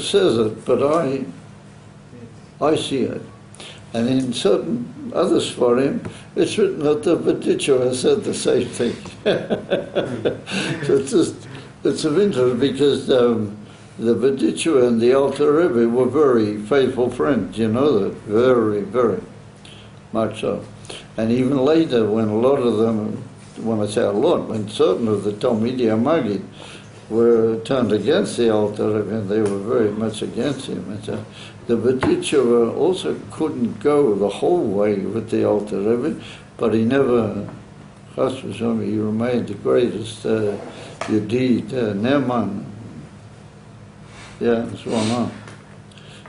says it, but I see it. And in certain other Sfarim, it's written that the Bedichua said the same thing. So it's of interest because the Bedichua and the Alter Rebbe were very faithful friends, you know that, very, very much so. And even later, when a lot of them, when I say a lot, when certain of the Talmidei Magid were turned against the Alter Rebbe, and they were very much against him. And so the Bedichua also couldn't go the whole way with the Alter Rebbe, but he never, Chas v'shalom, he remained the greatest Yedid, Neman. Yeah, and so on.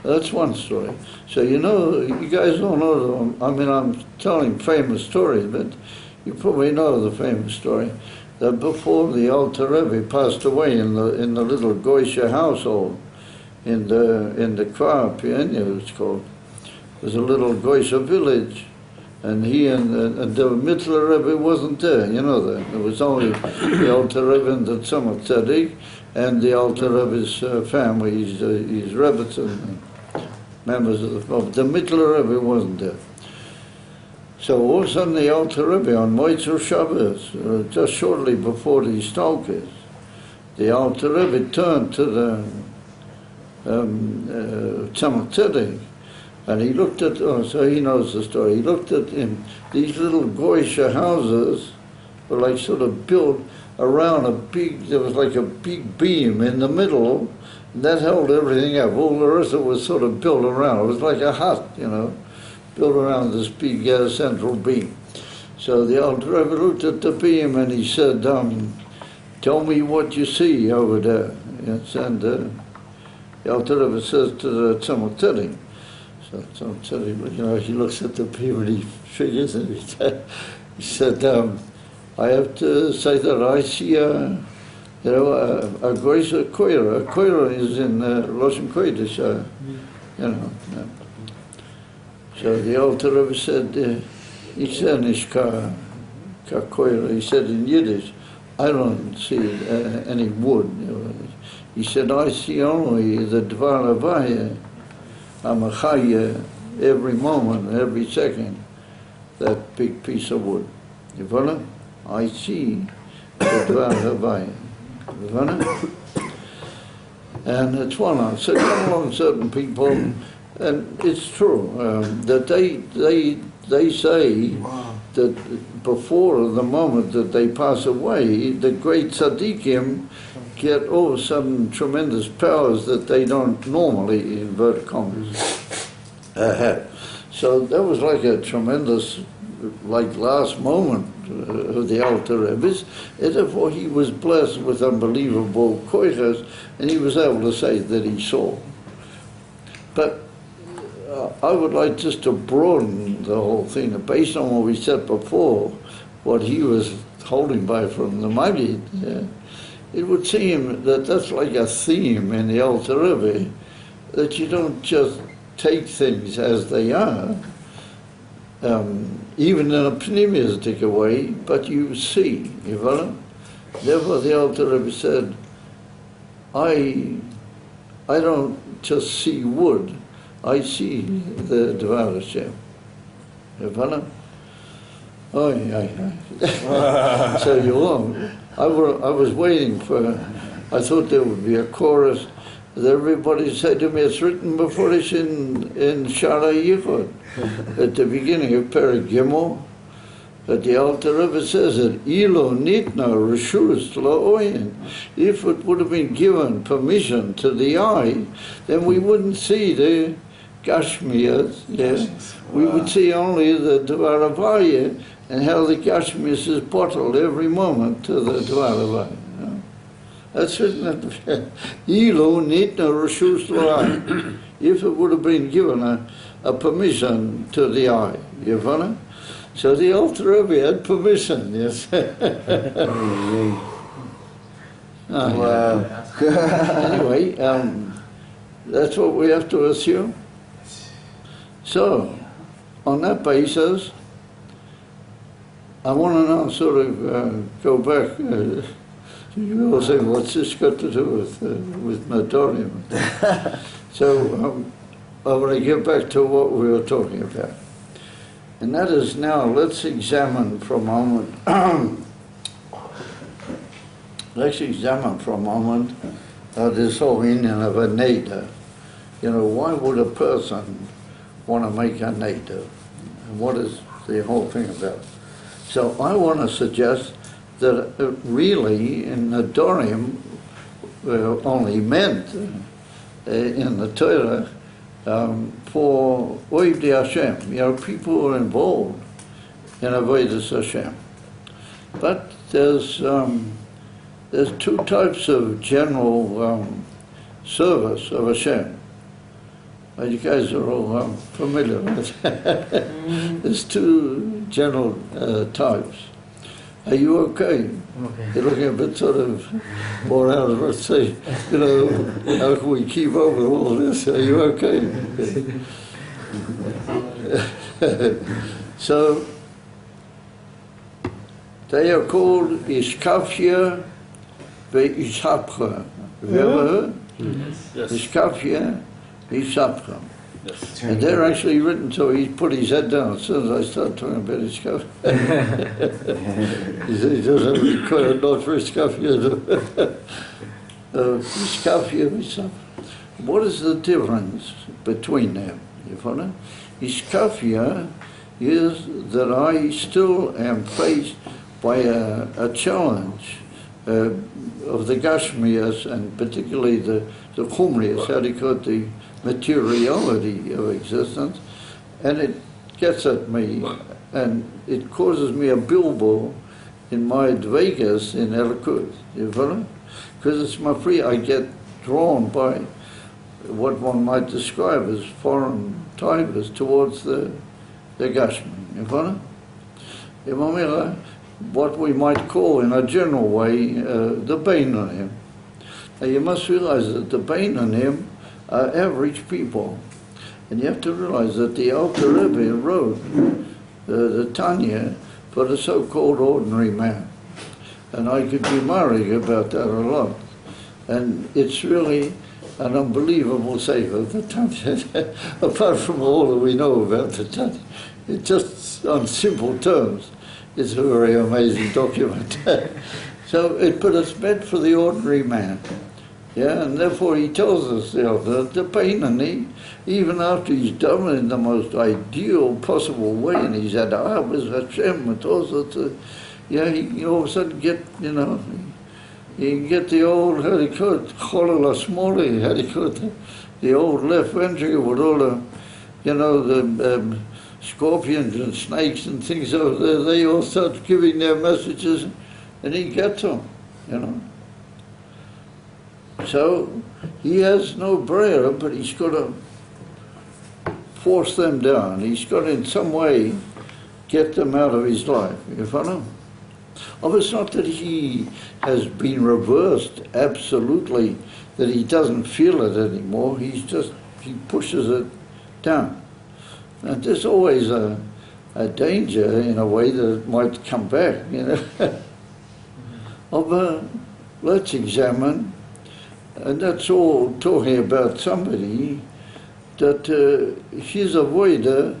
That's one story. So you know, you guys don't know, I mean, I'm telling famous stories, but you probably know the famous story that before the Alter Rebbe passed away in the little Goyshe household in the Kfar Pienya, it's called. There's a little Goyshe village, and he and the Mittler Rebbe wasn't there. You know that it was only the Alter Rebbe and the Tzemach Tzedek and the Alter Rebbe's family, his Rebbetzin and members of the family. The Mittler Rebbe wasn't there. So all of a sudden the Alter Rebbe on Moitzer Shabbos, just shortly before the Stalkers, the Alter Rebbe turned to the Tzemach Tzedek, and he looked at, so he knows the story, he looked at him, these little Goyshe houses were like sort of built around there was like a big beam in the middle, and that held everything up. All the rest of it was sort of built around. It was like a hut, you know, built around this big central beam. So the Alter Rebbe looked at the beam and he said, tell me what you see over there. Yes, and the Alter Rebbe says to the Tzemach Tzedek, so Tzemach Tzedek, you know, he looks at the beam and he figures and he said, I have to say that I see a Goyshe koira. A koira is in Loshen Kodesh, you know. So the Alter Rebbe said, "Ich ka koira." He said in Yiddish, "I don't see any wood." He said, "I see only the Dvar Havaya, Amachaya, every moment, every second, that big piece of wood. You follow? I see the Dvar Havaya. You follow?" And it's one. So come along certain people. And it's true that they say that before the moment that they pass away, the great tzaddikim get all of a sudden tremendous powers that they don't normally, in inverted commas, have. So that was like a tremendous, like last moment of the Alter Rebbe's, and therefore he was blessed with unbelievable koiches, and he was able to say that he saw. But I would like just to broaden the whole thing, based on what we said before, what he was holding by from the Magid. It would seem that that's like a theme in the Alter Rebbe, that you don't just take things as they are, even in a pneumistic way, but you see, you follow? Therefore the Alter Rebbe said, I don't just see wood, I see the Dvar Hashem. You follow? Oh, yeah. So you won't. I was waiting for, I thought there would be a chorus that everybody said to me, it's written before it's in Shara Yichud, at the beginning of Perek Gimel, that the Alter Rebbe says that Ilo Nitna Reshus La'oyin. If it would have been given permission to the eye, then we wouldn't see the Gashmiyas, yes. We would see only the Dvar Havaya and how the Gashmiyas is bottled every moment to the Dvar Havaya. You know? That's written at the Ilu Nitna Reshus La'oyin. If it would have been given a permission to the eye, you follow? So the Alter Rebbe had permission, yes. Wow. Anyway, that's what we have to assume. So, on that basis, I want to now sort of go back You all say, what's this got to do with Nadorium? So I want to get back to what we were talking about. And that is now, let's examine for a moment, this whole meaning of a neder. You know, why would a person want to make a neder? And what is the whole thing about? So I want to suggest that really in Nadorium only meant in the Torah for Oivdei Hashem, you know, people who are involved in Avodas Hashem. But there's two types of general service of Hashem. You guys are all familiar with it. There's two general types. Are you okay? Okay. You're looking a bit sort of more out of, let's say, you know, how can we keep up with all this? Are you okay? So, they are called Ishkafia ve'Ishapcha. Have you ever heard? Yes. Ishkafia ve'Ishapcha. Yes. And they're actually written so he put his head down as soon as I started talking about his scuff. He said he doesn't have any credit, not for his scuff yet. What is the difference between them? You follow? Iskafia is that I still am faced by a challenge of the Gashmias and particularly the Chumrias, how do you call it, the materiality of existence, and it gets at me and it causes me a bilbo in my dvegas in Elikut, you follow? Because it's my free, I get drawn by what one might describe as foreign tigers towards the Gashmi, you follow? What we might call in a general way the Beinanim. Now you must realize that the Beinanim are average people. And you have to realize that the Alter Rebbe wrote the Tanya for the so-called ordinary man. And I could be married about that a lot. And it's really an unbelievable sefer, the Tanya, apart from all that we know about the Tanya. It just, on simple terms, it's a very amazing document. So but it's meant for the ordinary man. Yeah, and therefore he tells us, you know, the Beinani, even after he's done it in the most ideal possible way, and he's had Ahavas Hashem, and also yeah, he all of a sudden get, you know, you get the old, how do you call it, Cholol Asmoli, how do you call it, the old left ventricle with all the, you know, the scorpions and snakes and things over there, they all start giving their messages, and he gets them, you know. So he has no brayer, but he's got to force them down. He's got to in some way get them out of his life, you follow? Oh, it's not that he has been reversed absolutely, that he doesn't feel it anymore, he pushes it down. And there's always a danger in a way that it might come back, you know. But let's examine. And that's all talking about somebody that his avoider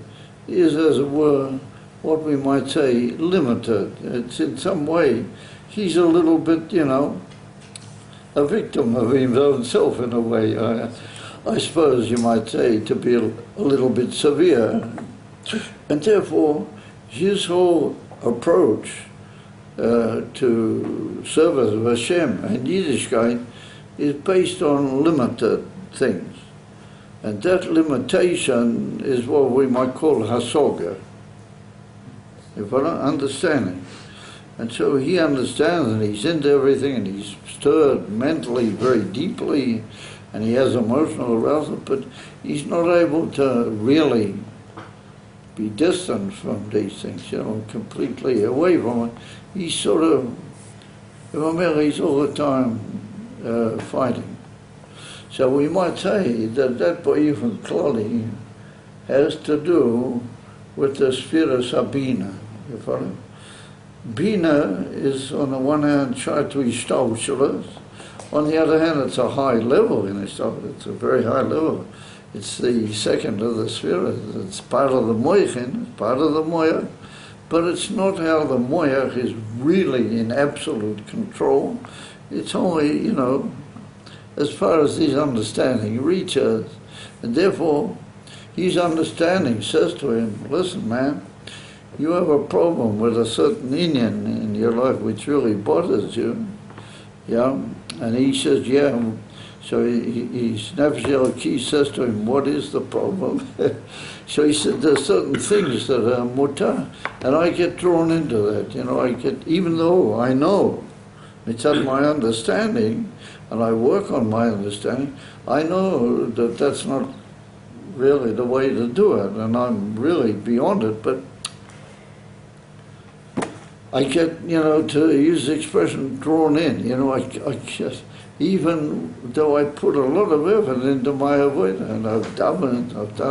is, as it were, what we might say, limited. It's in some way, he's a little bit, you know, a victim of his own self in a way. I suppose you might say, to be a little bit severe. And therefore, his whole approach to service of Hashem and Yiddishkeit is based on limited things. And that limitation is what we might call hasoga, if I don't understand it. And so he understands and he's into everything and he's stirred mentally very deeply and he has emotional arousal, but he's not able to really be distant from these things, you know, completely away from it. He's sort of, he's all the time fighting. So we might say that even klali has to do with the Sphira Sabina, you follow? Bina is on the one hand Shaitu Ishtav. On the other hand, it's a high level in Ishtav. It's a very high level. It's the second of the sphere. It's part of the Moichin, part of the Moyach, but it's not how the Moyach is really in absolute control. It's only, you know, as far as his understanding reaches. And therefore, his understanding says to him, listen, man, you have a problem with a certain inyan in your life which really bothers you. Yeah? And he says, yeah. So his Nefesh Elokis says to him, what is the problem? So he said, there's certain things that are mutar, and I get drawn into that. You know, even though I know it's at my understanding, and I work on my understanding, I know that that's not really the way to do it, and I'm really beyond it, but I get, you know, to use the expression, drawn in. You know, I just, even though I put a lot of effort into my avodah, and I've done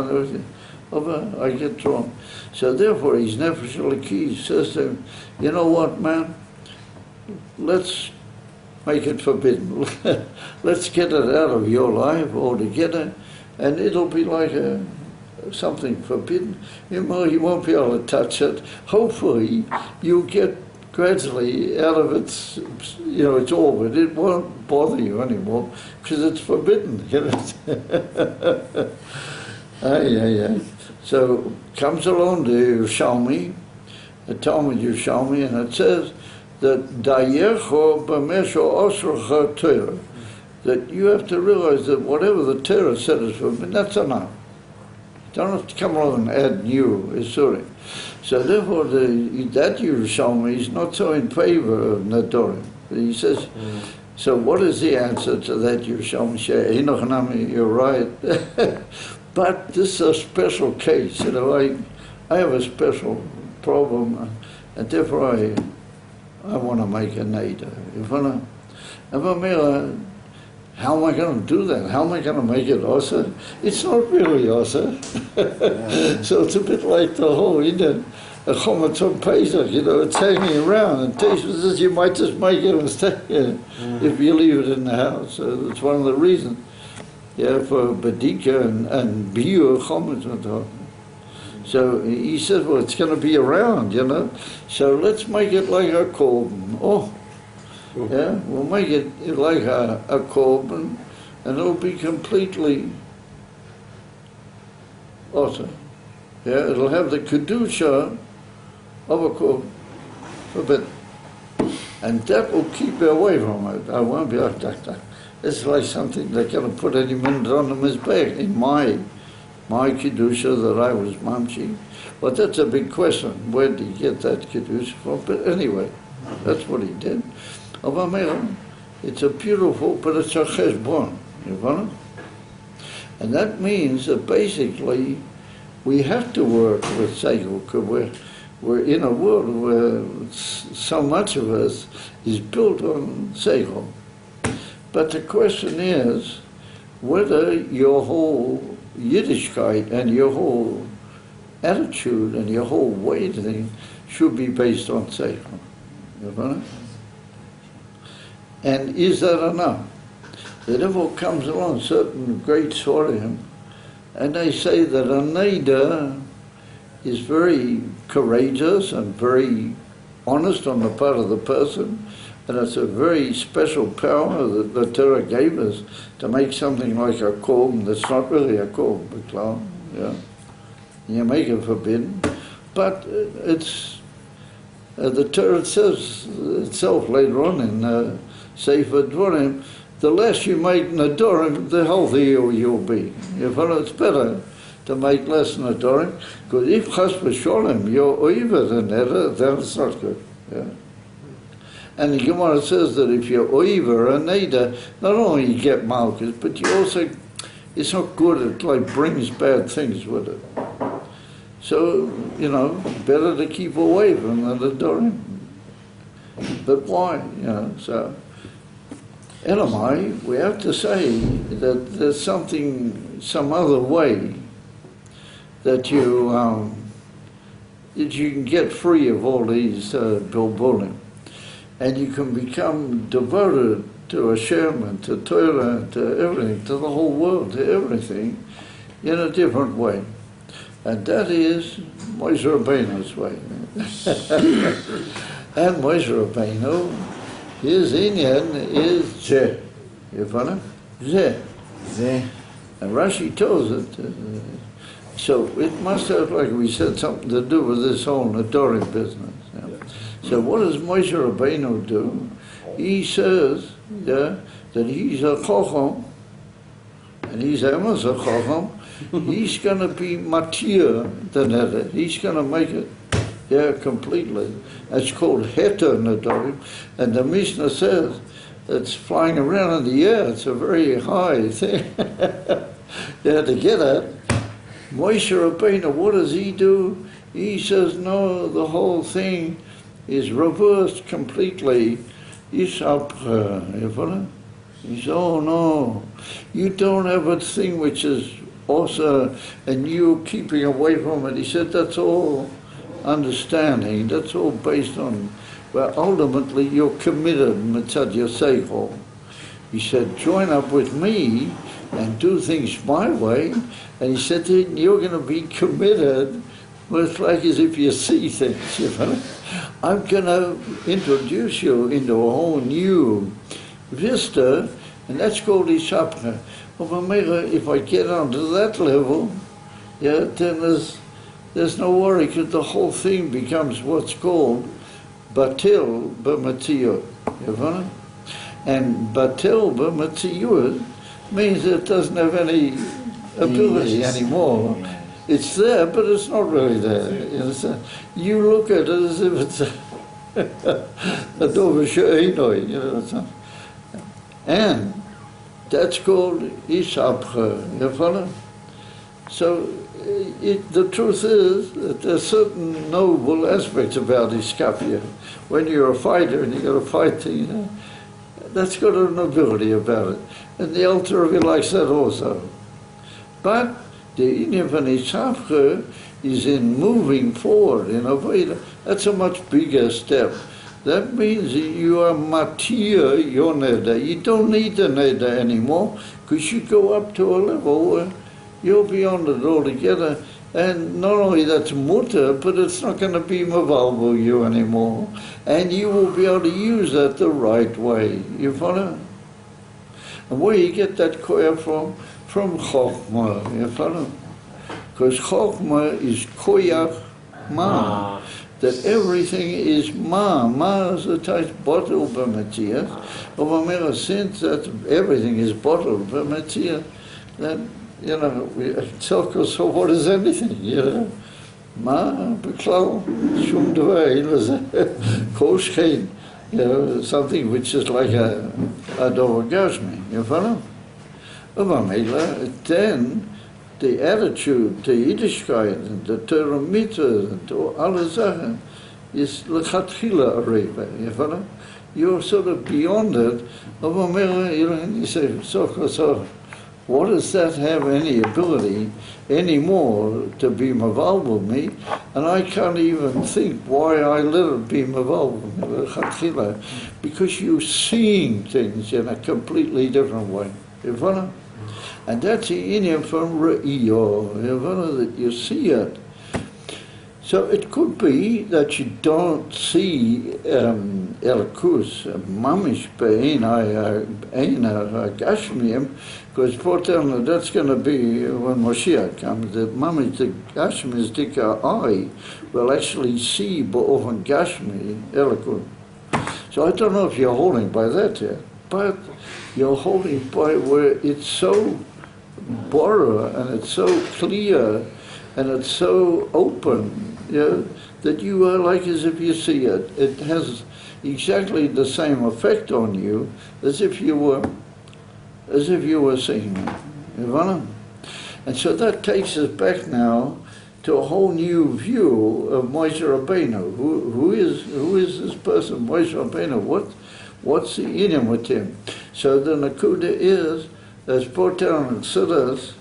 everything, I get drawn. So therefore, his Nefesh Elokis says to him, you know what, man, let's make it forbidden. Let's get it out of your life altogether, and it'll be like something forbidden. You know, you won't be able to touch it. Hopefully, you'll get gradually out of its, you know, its orbit. It won't bother you anymore because it's forbidden. You know? So comes along to Yerushalmi, the Talmud Yerushalmi, and it says that Dayecho b'mesho osrecha Torah, that you have to realize that whatever the Torah said is forbidden, that's enough. You don't have to come along and add new Isurim. So therefore, that Yerushalmi is not so in favor of Nadorim. He says, so what is the answer to that Yerushalmi? You're right. But this is a special case. You know, I have a special problem, and therefore I want to make a neder. How am I going to do that? How am I going to make it osa? It's not really osa. So it's a bit like the whole Indian chomatzon Pesach, you know, it's hanging around, and Teshuvah says you might just make a mistake if you leave it in the house. So that's one of the reasons, yeah, for Badika and Biur chomatzon. So he says, well, it's going to be around, you know, so let's make it like a korban. Oh, yeah, we'll make it like a korban, and it'll be completely awesome. Yeah, it'll have the kedusha of a korban, and that will keep you away from it. I won't be like that. It's like something they're going to put any minute on the mizbech in my kedusha that I was mamchi. But that's a big question. Where did he get that kedusha from? But anyway, that's what he did. It's a beautiful, but it's a cheshbon, you follow? And that means that basically we have to work with seichel, because we're in a world where so much of us is built on seichel. But the question is whether your whole Yiddishkeit and your whole attitude and your whole way to think should be based on seichel. You follow? And is that enough? The devil comes along certain great Sorim, and they say that a neder is very courageous and very honest on the part of the person, and it's a very special power that the Torah gave us to make something like a korban that's not really a korban, but klali, yeah. You make it forbidden, but it's the Torah says itself later on in Sefer Dvarim, the less you make Nadorim, the healthier you'll be. You follow? It's better to make less Nadorim, because if Chas v'Sholem you're oiver than Neder, then it's not good. Yeah? And the Gemara says that if you're oiver a Neder, not only you get malchus, but you also, it's not good, it like brings bad things with it. So, you know, better to keep away from the Nadorim. But why? You know, so. Anyway, we have to say that there's some other way that you that you can get free of all these bilbulim. And you can become devoted to Hashem and to Torah and to everything, to the whole world, to everything, in a different way. And that is Moshe Rabbeinu's way. And Moshe Rabbeinu, his inyan is Zeh. You follow? Zeh. Zeh. And Rashi tells it. So it must have, like we said, something to do with this whole Nadorim business. Yeah. So what does Moshe Rabbeinu do? He says that he's a Chacham, and he's Amos a Chacham. He's going to be matir the neder. He's going to make it, completely. It's called Heter Nadorim, and the Mishnah says it's flying around in the air. It's a very high thing. To get at. Moshe Rabbeinu, what does he do? He says, no, the whole thing is reversed completely. He says, oh no, you don't have a thing which is also, and you keeping away from it. He said, that's all understanding, that's all based on, well, ultimately you're committed, mitzad yoseichel. He said, join up with me and do things my way. And he said, you're going to be committed, well, it's like as if you see things, you know. I'm going to introduce you into a whole new vista, and that's called Ishapcha. Well, if I get onto that level, then there's no worry, because the whole thing becomes what's called batil b'matziyut, you know. And batil b'matziyut means it doesn't have any ability anymore. It's there, but it's not really there. You understand? You look at it as if it's a dover she'enoi, you know. And that's called Ishapcha, you follow? So the truth is that there's certain noble aspects about Ishkapia. When you're a fighter and you've got to fight, you know, that's got a nobility about it. And the Alter Rebbe likes that also. But the inyan of Ishapcha is in moving forward in a way that's a much bigger step. That means you are matir your neder. You don't need the neder anymore, because you go up to a level where you're beyond it altogether. And not only that's mutter, but it's not going to be mavalbo you anymore. And you will be able to use that the right way. You follow? And where you get that koya from? From Chokhmah, you follow? Because Chokhmah is koyach ma. That everything is ma. Ma is a type bottle b'metzias. But since that everything is bottle b'metzias, then, you know, so what is anything, you know? Ma, b'klal, shum dvei, kol shein, you know, something which is like a dover gashmi, you follow? Then the attitude, the Yiddishkeit, and the Torah mitzvah, and all the Sachen is lechatchila areva, you follow? You're sort of beyond it. You know, you say, so, what does that have any ability anymore to be maval with me? And I can't even think why I let it be maval with me, lechatchila, because you're seeing things in a completely different way, you follow? And that's the inyan from Re'iyo, that you see it. So it could be that you don't see Elkus, Mamish Be'ena Gashmiim, because that's going to be when Moshiach comes. The Mamish, the Gashmi, Dika eye, will actually see Ba'ovan Gashmi, Elkus. So I don't know if you're holding by that yet, but you're holding by where it's so borrow and it's so clear and it's so open, that you are like as if you see it. It has exactly the same effect on you as if you were seeing it. You know? And so that takes us back now to a whole new view of Moshe Rabbeinu. Who is this person, Moshe Rabbeinu? What's the inyan with him? So the Nakuda is, as brought down in Siddas,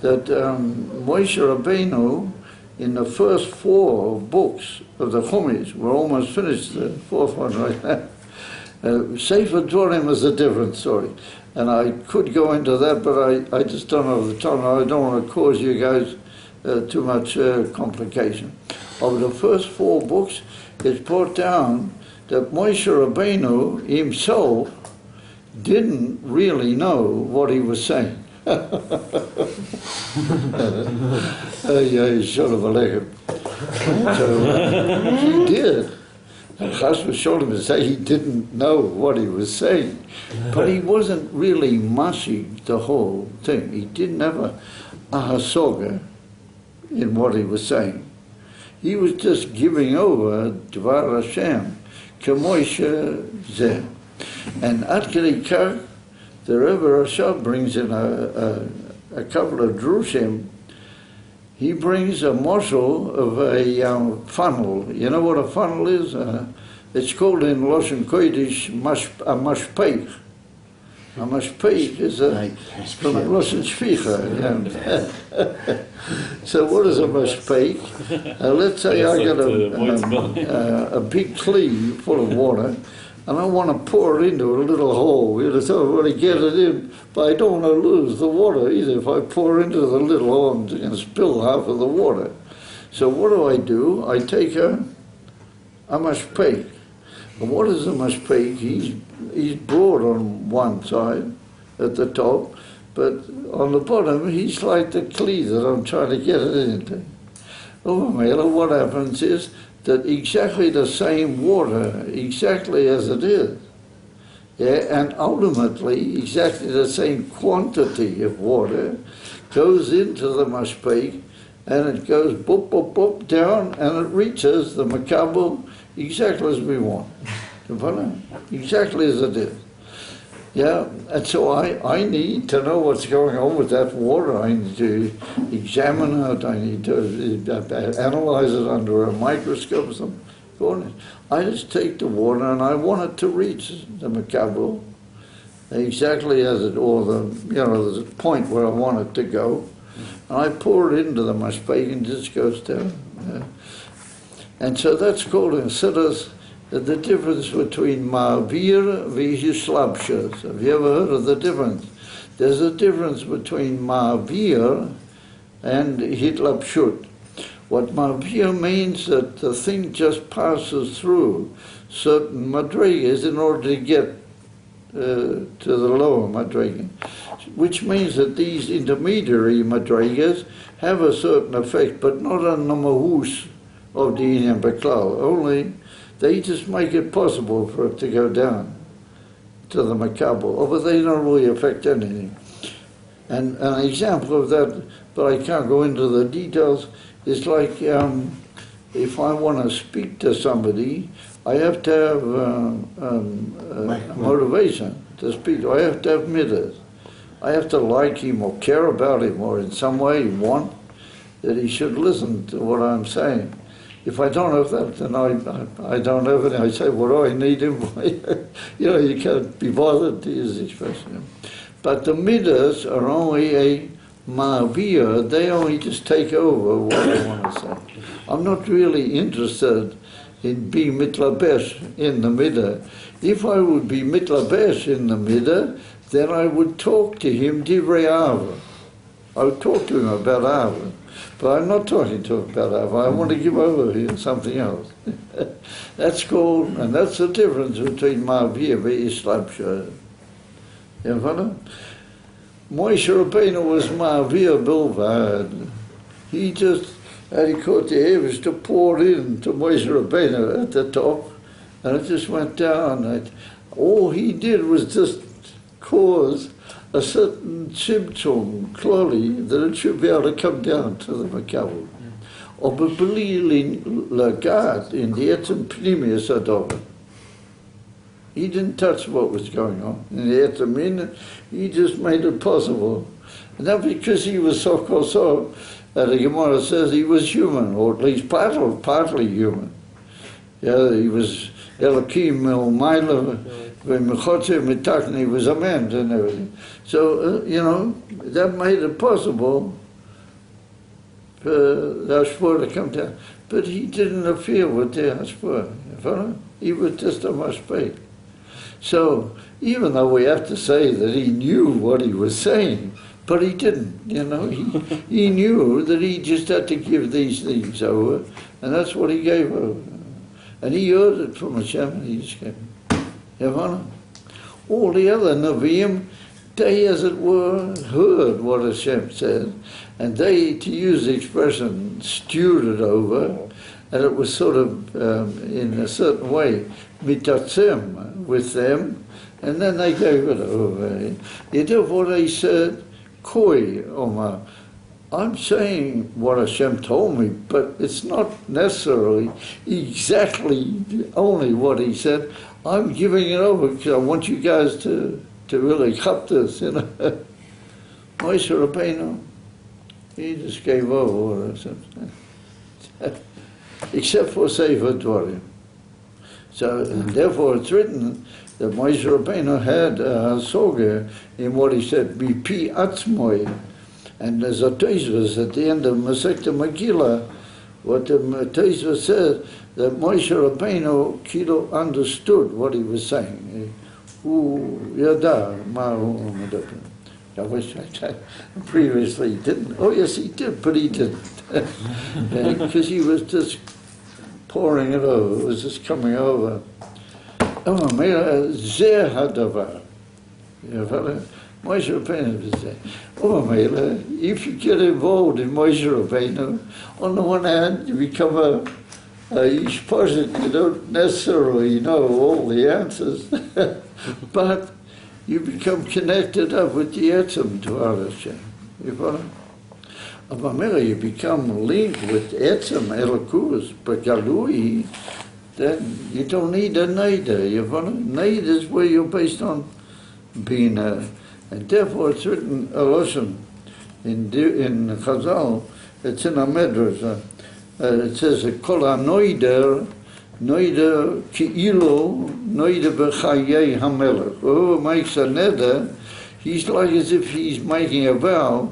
that Moshe Rabbeinu in the first 4 books of the Chumash. We're almost finished the 4th one right now. Sefer Dvarim is a different story. And I could go into that, but I just don't have the time. I don't want to cause you guys too much complication. Of the first 4 books, it's brought down that Moshe Rabbeinu himself didn't really know what he was saying. So he did. And Chas v'sholem to say he didn't know what he was saying. But he wasn't really mashing the whole thing. He didn't have a hasoga in what he was saying. He was just giving over Dvar Hashem, K'moishe Zeh. And Ad Kei Kach, the Rebbe Rashab brings in a couple of drushim. He brings a morsel of a funnel. You know what a funnel is? It's called in Lashon Kodesh a mashpeich. A mashpeich is from Lashon Shficha. So what is a mashpeich? Let's say I got a big klali full of water, and I want to pour it into a little hole. So I want to get it in, but I don't want to lose the water either. If I pour into the little hole, I'm going to spill half of the water. So what do? I take a mashpeich. And what is a mashpeich? He's broad on one side at the top, but on the bottom he's like the klali that I'm trying to get it into. What happens is that exactly the same water, exactly as it is, and ultimately exactly the same quantity of water goes into the mashpeich, and it goes boop, boop, boop, down, and it reaches the makabel exactly as we want. Exactly as it is. Yeah, and so I need to know what's going on with that water. I need to examine it. I need to analyze it under a microscope or something. I just take the water and I want it to reach the makabel exactly as it, or there's a point where I want it to go. And I pour it into the mashpeich and it just goes down. Yeah. And so that's called in Siddur the difference between ma'avir v'hishlabshus. Have you ever heard of the difference? There's a difference between ma'avir and hitlabshut. What ma'avir means that the thing just passes through certain madrigas in order to get to the lower madriga, which means that these intermediary madrigas have a certain effect, but not on the mahus of the inyan beklal. Only they just make it possible for it to go down to the makabel, but they don't really affect anything. And an example of that, but I can't go into the details, is like if I want to speak to somebody, I have to have motivation to speak. I have to have midas. I have to like him or care about him or in some way want that he should listen to what I'm saying. If I don't have that, then I don't have it. I say, what do I need him for? You can't be bothered to use the expression. But the midas are only a ma'avir. They only just take over what I want to say. I'm not really interested in being mitlabesh in the midah. If I would be mitlabesh in the midah, then I would talk to him divrei ahava. I would talk to him about ahava. But I'm not talking to him about ahava. I want to give over here something else. That's called, and that's the difference between ma'avir and ishlabshah. You follow? Moshe Rabbeinu was ma'avir bilvad. He just had he caught the air to pour in to Moshe Rabbeinu at the top, and it just went down. All he did was just cause a certain symptom, klali, that it should be able to come down to the makabel. Or b'bli lagat in the etzem pnimius adova. He didn't touch what was going on in the etzem. He just made it possible. And not because he was so, the Gemara says he was human, or at least partly human. Yeah, he was Elokim Milmaila. When Mechotze Mitakni was a man and everything. So, that made it possible for the Hashpur to come down. But he didn't interfere with the Hashpur, you follow? He was just a mashpeh. So, even though we have to say that he knew what he was saying, but he didn't, you know. He knew that he just had to give these things over, and that's what he gave over. And he heard it from Hashem, and he just gave it. You follow? All the other Nevi'im, they, as it were, heard what Hashem said, and they, to use the expression, stewed it over, and it was sort of, in a certain way, mitatzim with them, and then they gave it over. You know what they said? Koi, Omar. I'm saying what Hashem told me, but it's not necessarily exactly only what he said. I'm giving it over because I want you guys to really cut this, you know. Moshe Rabbeinu, he just gave over what I said. Except for Sefer Dvarim. So, and therefore it's written that Moshe Rabbeinu had a soger in what he said, Mipi Atzmoi. And there's a Tosfos at the end of Masechta Megillah, what the Tosfos said, that Moshe Rabbeinu Kilo understood what he was saying. I wish I previously didn't. Oh yes, he did, but he didn't. Because he was just pouring it over, it was just coming over. Zeh hadavar. Moshe Rabbeinu was there. If you get involved in Moshe Rabbeinu, on the one hand, you become a Yishpozit, you don't necessarily know all the answers, but you become connected up with the Etzem to Hashem. You follow? You become linked with Etzem, Elokus, but Galui, then you don't need a Neider. You follow? Neider is where you're based on Bina. And therefore it's written a lesson in Chazal, it's in a Medrash. It says, Kol ha-noider, noider ki'ilo, noider b'chayei hamelech. Whoever makes a neder, he's like as if he's making a vow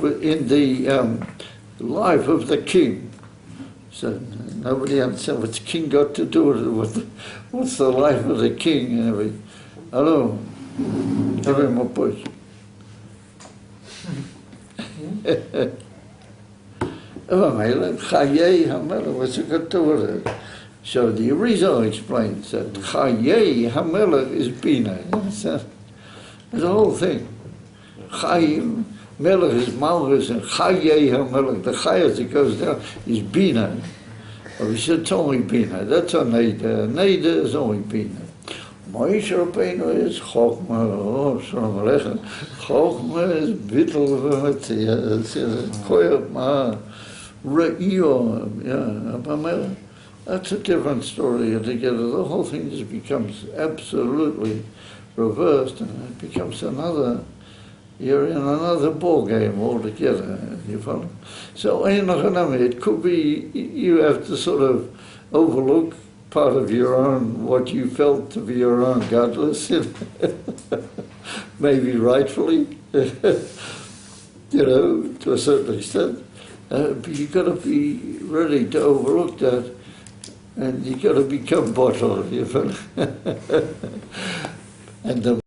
in the life of the king. So nobody understands what's king got to do with it. What's the life of the king and everything. Hello. Give him a push. What's it got to do with it? So the Arizal explains that Chayei Hamelech is Bina. The whole thing. Chayim, Melech is Malchus, and Chayei Hamelech, the Chayas that goes down, is Bina. Or he said it's only Bina. That's a Neider. Neider is only Bina. Moshe Rabbeinu is Chochma, oh, Shalom Aleichem. Chochma is Bittul V'Metzia, it's Koyach Ma, Re'io, yeah, that's a different story altogether. The whole thing just becomes absolutely reversed, and it becomes you're in another ball game altogether, you follow? So, it could be you have to sort of overlook part of your own, what you felt to be your own godless, maybe rightfully, to a certain extent. But you've got to be ready to overlook that, and you've got to become bottled, you know. And the